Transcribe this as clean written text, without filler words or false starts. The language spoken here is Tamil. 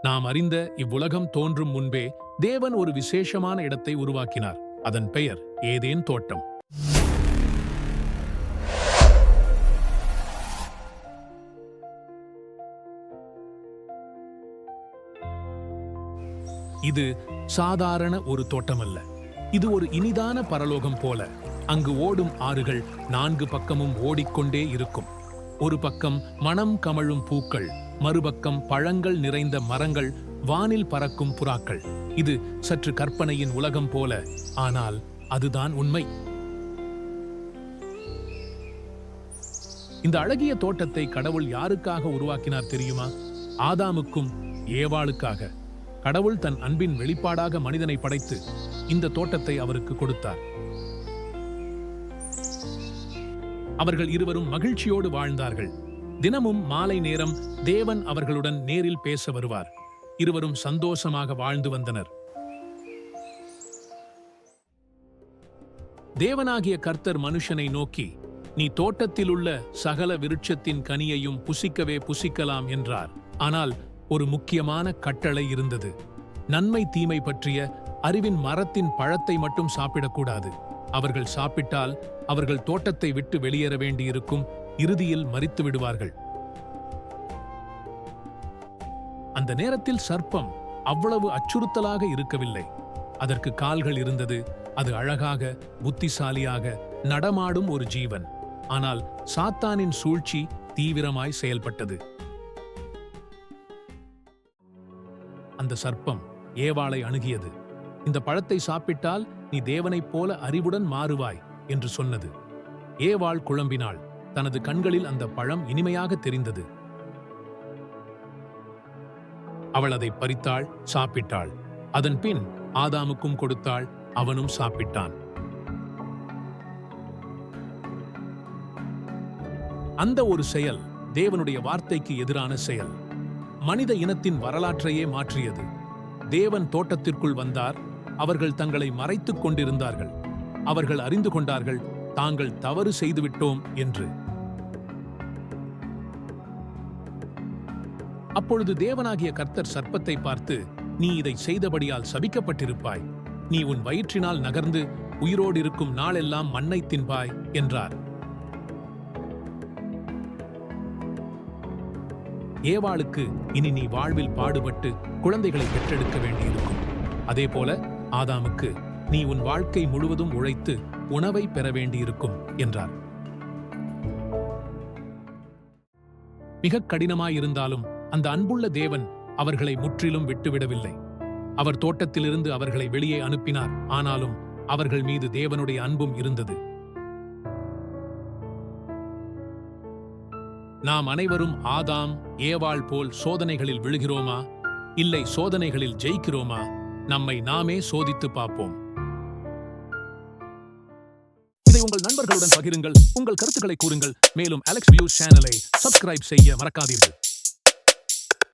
நாம் அறிந்த இவ்வுலகம் தோன்றும் முன்பே தேவன் ஒரு விசேஷமான இடத்தை உருவாக்கினார். அதன் பெயர் ஏதேன் தோட்டம். இது சாதாரண ஒரு தோட்டமல்ல. இது ஒரு இனிதான பரலோகம் போல. அங்கு ஓடும் ஆறுகள் 4 பக்கமும் ஓடிக்கொண்டே இருக்கும். ஒரு பக்கம் மனம் கமழும் பூக்கள், மறுபக்கம் பழங்கள் நிறைந்த மரங்கள், வானில் பறக்கும் புறாக்கள். இது சற்று கற்பனையின் உலகம் போல, ஆனால் அதுதான் உண்மை. இந்த அழகிய தோட்டத்தை கடவுள் யாருக்காக உருவாக்கினார் தெரியுமா? ஆதாமுக்கும் ஏவாளுக்காக. கடவுள் தன் அன்பின் வெளிப்பாடாக மனிதனை படைத்து இந்த தோட்டத்தை அவருக்கு கொடுத்தார். அவர்கள் இருவரும் மகிழ்ச்சியோடு வாழ்ந்தார்கள். தினமும் மாலை நேரம் தேவன் அவர்களுடன் நேரில் பேச வருவார். இருவரும் சந்தோஷமாக வாழ்ந்து வந்தனர். தேவனாகிய கர்த்தர் மனுஷனை நோக்கி, நீ தோட்டத்தில் உள்ள சகல விருட்சத்தின் கனியையும் புசிக்கவே புசிக்கலாம் என்றார். ஆனால் ஒரு முக்கியமான கட்டளை இருந்தது. நன்மை தீமை பற்றிய அறிவின் மரத்தின் பழத்தை மட்டும் சாப்பிடக்கூடாது. அவர்கள் சாப்பிட்டால் அவர்கள் தோட்டத்தை விட்டு வெளியேற வேண்டியிருக்கும். இறுதியில் மரித்து விடுவார்கள். அந்த நேரத்தில் சர்ப்பம் அவ்வளவு அச்சுறுத்தலாக இருக்கவில்லை. அதற்கு கால்கள் இருந்தது. அது அழகாக, புத்திசாலியாக நடமாடும் ஒரு ஜீவன். ஆனால் சாத்தானின் சூழ்ச்சி தீவிரமாய் செயல்பட்டது. அந்த சர்ப்பம் ஏவாளை அணுகியது. இந்த பழத்தை சாப்பிட்டால் நீ தேவனைப் போல அறிவுடன் மாறுவாய் என்று சொன்னது. ஏவாள் குழம்பினாள். தனது கண்களில் அந்த பழம் இனிமையாக தெரிந்தது. அவள் அதை பறித்தாள், சாப்பிட்டாள். அதன் பின் ஆதாமுக்கும் கொடுத்தாள். அவனும் சாப்பிட்டான். அந்த ஒரு செயல் தேவனுடைய வார்த்தைக்கு எதிரான செயல். மனித இனத்தின் வரலாற்றையே மாற்றியது. தேவன் தோட்டத்திற்குள் வந்தார். அவர்கள் தங்களை மறைத்துக் கொண்டிருந்தார்கள். அவர்கள் அறிந்து கொண்டார்கள், தாங்கள் தவறு செய்துவிட்டோம் என்று. அப்பொழுது தேவனாகிய கர்த்தர் சர்ப்பத்தை பார்த்து, நீ இதை செய்தபடியால் சபிக்கப்பட்டிருப்பாய். நீ உன் வயிற்றினால் நகர்ந்து உயிரோடு இருக்கும் நாளெல்லாம் மண்ணை தின்பாய் என்றார். ஏவாளுக்கு இனி நீ வாழ்வில் பாடுபட்டு குழந்தைகளை பெற்றெடுக்க வேண்டியிருக்கும். அதேபோல ஆதாமுக்கு நீ உன் வாழ்க்கை முழுவதும் உழைத்து உணவை பெற வேண்டியிருக்கும் என்றார். மிக கடினமாயிருந்தாலும் அந்த அன்புள்ள தேவன் அவர்களை முற்றிலும் விட்டுவிடவில்லை. அவர் தோட்டத்திலிருந்து அவர்களை வெளியே அனுப்பினார். ஆனாலும் அவர்கள் மீது தேவனுடைய அன்பும் இருந்தது. நாம் அனைவரும் ஆதாம் ஏவாள் போல் சோதனைகளில் விழுகிறோமா? இல்லை, சோதனைகளில் ஜெயிக்கிறோமா? நம்மை நாமே சோதித்து பார்ப்போம். இதை உங்கள் நண்பர்களுடன் பகிருங்கள். உங்கள் கருத்துக்களை கூறுங்கள். மேலும் அலெக்ஸ் வியூஸ் சேனலை சப்ஸ்கிரைப் செய்ய மறக்காதீர்கள்.